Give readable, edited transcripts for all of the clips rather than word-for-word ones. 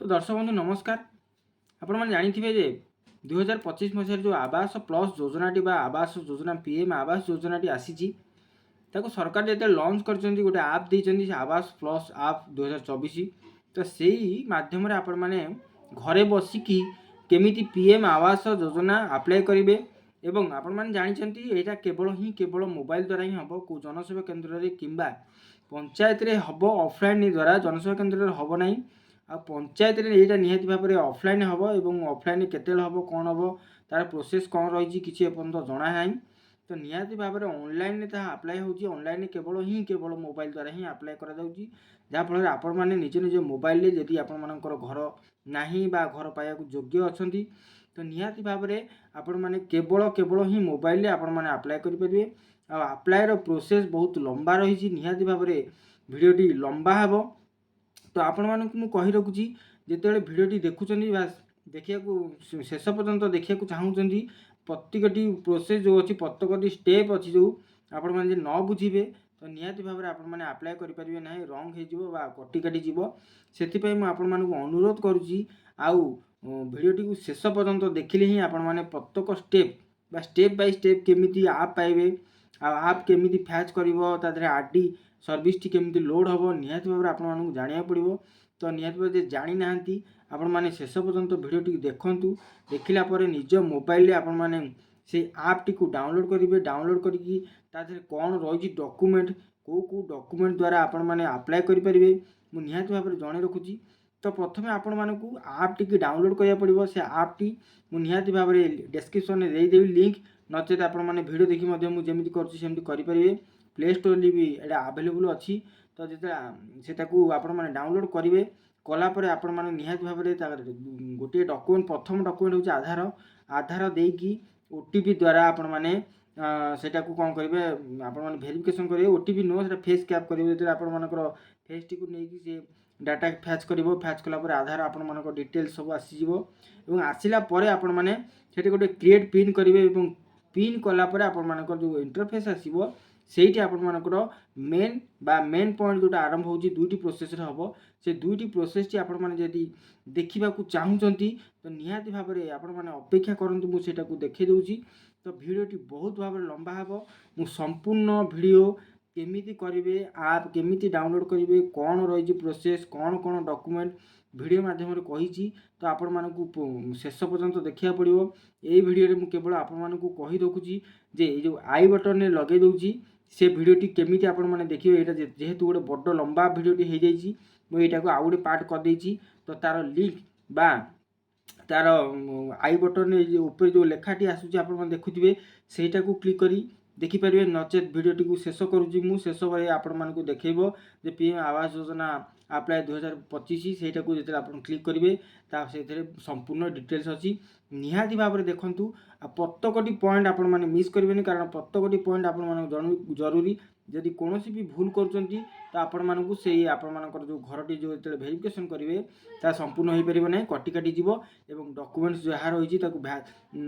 तो दर्शक बंधु नमस्कार। आपण मैंने जानी जे 2025 मसीह जो आवास प्लस योजनाटी आवास योजना पीएम आवास योजनाटी आसी सरकार जो लंच कर गोटे आप देते आवास प्लस आप 2024 तो से मध्यम आपण मैंने घरे बसिकी केमी पीएम आवास योजना अप्लाई करेंगे एवं आपण मैंने जानते यहाँ केवल मोबाइल द्वारा ही हम को जनसेवा केन्द्र में कि पंचायत हम ऑफलाइन द्वारा जनसेवा केन्द्र हम ना आ पंचायत यहाँ निहाती भाव में ऑफलाइन हम और ऑफलाइन केते हम कौन हम तार प्रोसेस कौन रही किसी एपर्यंत जना ना तो निहाती भाव में ऑनलाइन अप्लाई होनलाइन केवल मोबाइल द्वारा ही अप्लाई करा जहाँफल आपण मैंने निज निज मोबाइल जदि आपर घर ना घर पाइबा योग्य अच्छा तो निहाती भाव में आपण मैंने केवल ही मोबाइल आपण मैंने अप्लाई करेंगे अप्लायर प्रोसेस बहुत लंबा रही निहाती भाव में भिडटी लंबा हे तो आपण मानक मु कहि रखुची जेतेबेले भिडियोटी देखुचंदी देखिया शेष पर्यंत देखिया चाहूँगी प्रत्येकटी प्रोसेस जो अच्छी प्रत्येकटी स्टेप अच्छी जो आपण मैंने न बुझे तो निहाती भाव में आपण मैंने अप्लाई करेंगे ना रंग हो कटी काटी जीव से आपण मानक अनुरोध करुच्ची आउ भिडियोटी को शेष पर्यंत देखिले ही आपण मैंने प्रत्येक स्टेप बाय स्टेप केमी आप पाइबे आप केमी फैच कर आरडी सर्विस टी केमी लोड हम निहाती भाव में आपको जाना पड़ो तो निहाती भाव में जानी ना आपण मैंने शेष पर्यंत भिडियोटी देखूँ देखला निज मोबाइल आपण मैंने से आप टी को डाउनलोड करेंगे डाउनलोड करके कौन रही डॉक्यूमेंट कौ डॉक्यूमेंट द्वारा आपण मैंने अप्लाई करेंगे मुझे निहाती भाव में जन रखुची तो प्रथम आपण मानक आप टी डाउनलोड करा पड़ो से आप टी मुझे निहाती भाव में डिस्क्रिप्शन में देदेवी लिंक नचेत आपण मैंने भिडियो देखी मुझे करमती करेंगे प्ले स्टोर भी एटा आवेलेबल अच्छी तो जो आपण मैंने डाउनलोड करेंगे कलापर आपण मैंने निहाती भाव में गोटे डॉक्यूमेंट प्रथम डॉक्यूमेंट हूँ आधार देकी ओटीपी द्वारा आपण मैंने सेटा को कौन करेंगे आपण मैंने वेरिफिकेशन करेंगे ओटीपी नुह से फेस कैप करेंगे जो आपण मानकर फेस टी को लेकिन सी डाटा फैच फैच कलापर आधार आपण मानक डिटेल्स सब आसीज आसला आपण मैंने से गोटे क्रिएट पिन करेंगे पिन कलापर आपण मानक जो इंटरफेस आसो सेठी आपण मानकर मेन पॉइंट जोटा आरंभ हो दुईटी प्रोसेस हम से दुईटी प्रोसेस टी आपण माने जदि देखा चाहूँगी तो निहाती भाव में आपण माने अपेक्षा करंतु मुझे देखा दूसरी तो भिडियोटी बहुत भाव में लंबा हे मु संपूर्ण भिडियो केमिति करेंगे आप केमिति डाउनलोड करेंगे कौन रही प्रोसेस कौन कौन डॉक्यूमेंट भिडियो माध्यम कही तो आपण मानक शेष पर्यंत देखा पड़ो यही भिडियो मुझे केवल आपण मानक कही रखुची जे जो आई बटन में लगे दूसरी से भिडियोटी केमिति आपण माने देखिए एटा जेहेतु गोटे बड़ लंबा भिडियोटी हो जाइए मुझे को आउ गोटे पार्ट कर देछि तो तार लिंक बा तार आई बटन ऊपर जो लेखाटी आसूची आपण देखुथिबे सेटा को क्लिक करी देखिपारे नचेत भिडियोटी को शेष करुँची मु शेष भाई आपण मानक देखो जे पीएम आवास योजना अप्लाई 2025 सेटा को जो आप क्लिक करेंगे से संपूर्ण डिटेल्स अच्छी निहाती भाव में देखूँ प्रत्येकटी पॉइंट आपण मैंने मिस करेंगे कारण प्रत्येकटी पॉइंट आपण जरूरी जदि कौन भी भूल कर आपण मानक से आपण मानकर जो घरटी जो वेरिफिकेशन करेंगे ता संपूर्ण हो पार ना कटी काटी जीव एवं डॉक्यूमेंट्स जहाँ रही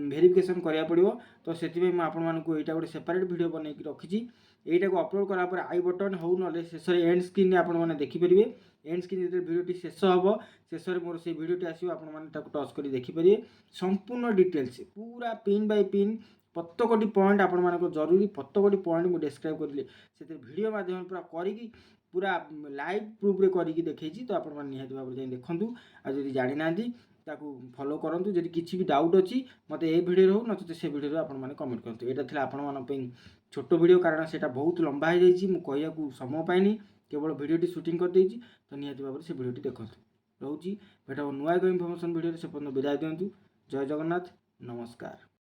वेरिफिकेशन करा पड़ो तो से आपण मानक यहाँ गोटे सेपरेट वीडियो बनई रखी यहीटा को अपलोड कलापर आई बटन हो ना शेष एंड स्क्रीन में आपने देखिपारे एंड स्क्रीन जो भिडियोटी शेष हम शेष में मोर से भिडियोटी आसो आपने टच कर देखिपारे संपूर्ण डिटेल्स पूरा पिन बाय पिन प्रत्येकटी पॉइंट आपण मानक जरूरी प्रत्येकटी पॉइंट मुझे डिस्क्राइब करें से भिडियो माध्यम पूरा करी पूरा लाइव प्रूफ रे करके देखी तो आप निहाती भाव में देखूँ आदि जानी ना ताकू फॉलो करूँ जदि किसी भी डाउट अच्छी मत ये भिडियो हो नचेत से भिडियो आपने कमेंट करूँ यहाँ था आपण छोट भिडियो कारण से बहुत लंबा हो जाइए कहूँ समय पाइनी केवल भिडियोटी शूटिंग कर देछि तो निहाती भाव में से भिडियोटी देखूँ रोची भेट नुआ एक इनफर्मेशन भिडियो से विदाय दिंतु जय जगन्नाथ नमस्कार।